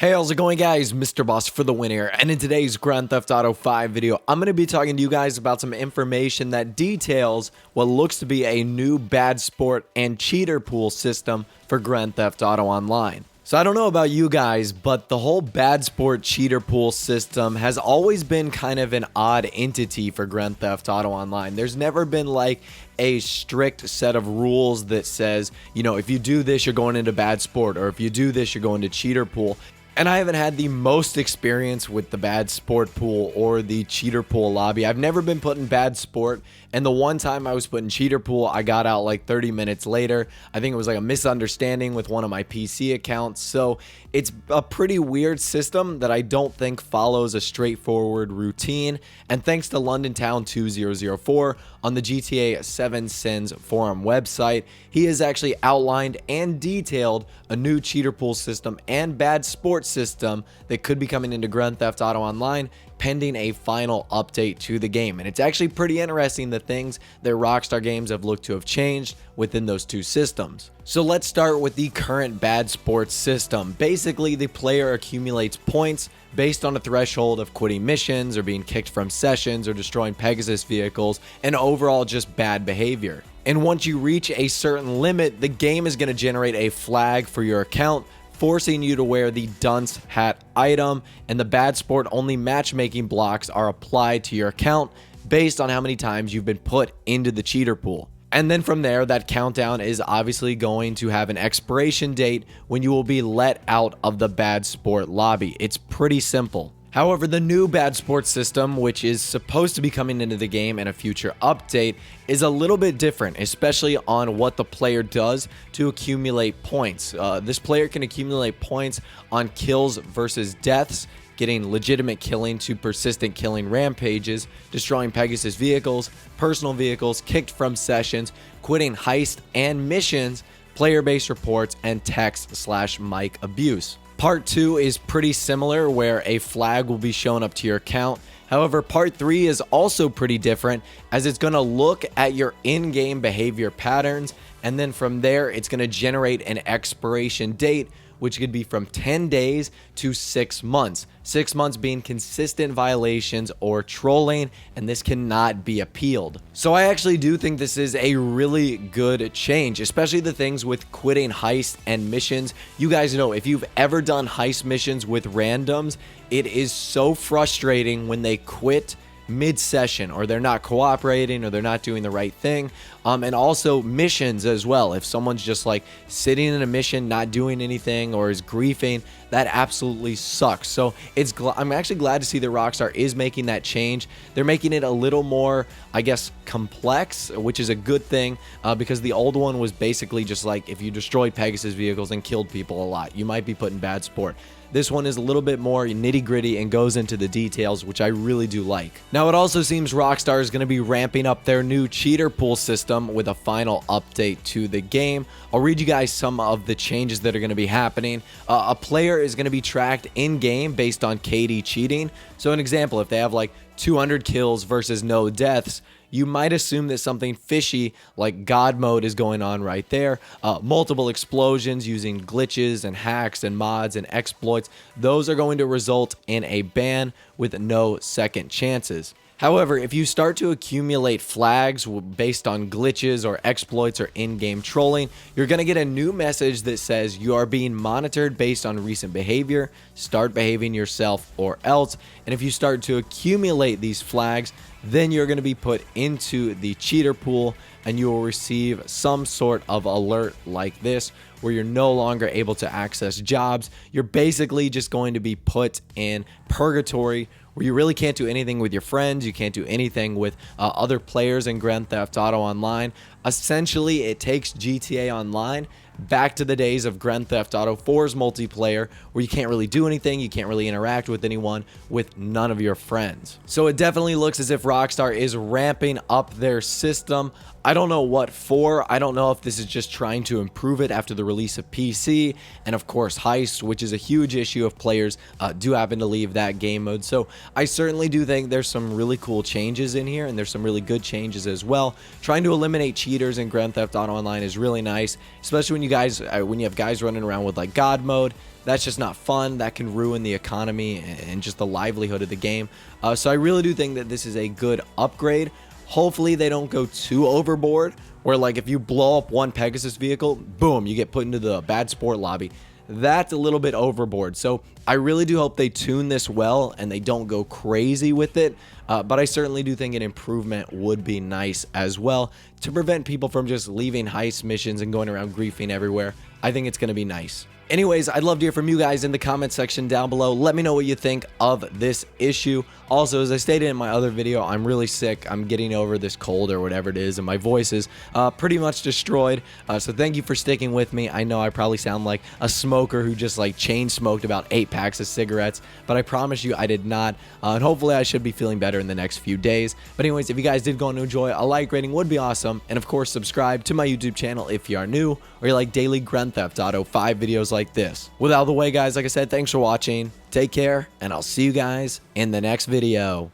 Hey, how's it going, guys? Mr. Boss for the win here, and in today's Grand Theft Auto 5 video, I'm going to be talking to you guys about some information that details what looks to be a new bad sport and cheater pool system for Grand Theft Auto Online. So I don't know about you guys, but the whole bad sport cheater pool system has always been kind of an odd entity for Grand Theft Auto Online. There's never been like a strict set of rules that says, you know, if you do this, you're going into bad sport, or if you do this, you're going to cheater pool. And I haven't had the most experience with the bad sport pool or the cheater pool lobby. I've never been put in bad sport, and the one time I was put in cheater pool, I got out like 30 minutes later. I think it was like a misunderstanding with one of my PC accounts. So it's a pretty weird system that I don't think follows a straightforward routine. And thanks to London Town 2004 on the GTA 7 Sins forum website, he has actually outlined and detailed a new cheater pool system and bad sport system that could be coming into Grand Theft Auto Online pending a final update to the game. And it's actually pretty interesting the things that Rockstar Games have looked to have changed within those two systems. So let's start with the current bad sports system. Basically, the player accumulates points based on a threshold of quitting missions or being kicked from sessions or destroying Pegasus vehicles and overall just bad behavior. And once you reach a certain limit, the game is going to generate a flag for your account, forcing you to wear the dunce hat item, and the bad sport only matchmaking blocks are applied to your account based on how many times you've been put into the cheater pool. And then from there, that countdown is obviously going to have an expiration date when you will be let out of the bad sport lobby. It's pretty simple. However, the new bad sports system, which is supposed to be coming into the game in a future update, is a little bit different, especially on what the player does to accumulate points. This player can accumulate points on kills versus deaths, getting legitimate killing to persistent killing rampages, destroying Pegasus vehicles, personal vehicles, kicked from sessions, quitting heist and missions, player-based reports, and text/mic abuse. Part 2 is pretty similar, where a flag will be shown up to your account. However, Part 3 is also pretty different, as it's going to look at your in-game behavior patterns, and then from there, it's going to generate an expiration date, which could be from 10 days to 6 months. 6 months being consistent violations or trolling, and this cannot be appealed. So I actually do think this is a really good change, especially the things with quitting heist and missions. You guys know, if you've ever done heist missions with randoms, it is so frustrating when they quit mid-session, or they're not cooperating, or they're not doing the right thing. And also missions as well. If someone's just like sitting in a mission, not doing anything, or is griefing, that absolutely sucks. So I'm actually glad to see that Rockstar is making that change. They're making it a little more, I guess, complex, which is a good thing, because the old one was basically just like, if you destroyed Pegasus vehicles and killed people a lot, you might be put in bad sport. This one is a little bit more nitty-gritty and goes into the details, which I really do like. Now, it also seems Rockstar is going to be ramping up their new cheater pool system with a final update to the game. I'll read you guys some of the changes that are going to be happening. A player is going to be tracked in-game based on KD cheating. So an example, if they have like 200 kills versus no deaths, you might assume that something fishy like God mode is going on right there. Multiple explosions using glitches and hacks and mods and exploits, those are going to result in a ban with no second chances. However, if you start to accumulate flags based on glitches or exploits or in-game trolling, you're going to get a new message that says you are being monitored based on recent behavior. Start behaving yourself or else. And if you start to accumulate these flags, then you're going to be put into the cheater pool, and you will receive some sort of alert like this, where you're no longer able to access jobs. You're basically just going to be put in purgatory, where you really can't do anything with your friends. You can't do anything with other players in Grand Theft Auto Online. Essentially, it takes GTA Online back to the days of Grand Theft Auto 4's multiplayer, where you can't really do anything, you can't really interact with anyone, with none of your friends. So it definitely looks as if Rockstar is ramping up their system. I don't know what for. I don't know if this is just trying to improve it after the release of PC, and of course Heist, which is a huge issue if players do happen to leave that game mode. So I certainly do think there's some really cool changes in here, and there's some really good changes as well. Trying to eliminate cheating cheaters in Grand Theft Auto Online is really nice, especially when you have guys running around with like God mode. That's just not fun. That can ruin the economy and just the livelihood of the game. So I really do think that this is a good upgrade. Hopefully they don't go too overboard, where like if you blow up one Pegasus vehicle, boom, you get put into the bad sport lobby. That's a little bit overboard. So I really do hope they tune this well and they don't go crazy with it. But I certainly do think an improvement would be nice as well to prevent people from just leaving heist missions and going around griefing everywhere. I think it's going to be nice. Anyways, I'd love to hear from you guys in the comment section down below. Let me know what you think of this issue. Also, as I stated in my other video, I'm really sick. I'm getting over this cold or whatever it is, and my voice is pretty much destroyed. So thank you for sticking with me. I know I probably sound like a smoker who just like chain smoked about 8 packs of cigarettes, but I promise you I did not. And hopefully I should be feeling better in the next few days. But anyways, if you guys did go on to enjoy, a like rating would be awesome. And of course, subscribe to my YouTube channel if you are new or you like daily Grand Theft Auto 5 videos like this. With out of the way, guys, like I said, thanks for watching. Take care, and I'll see you guys in the next video.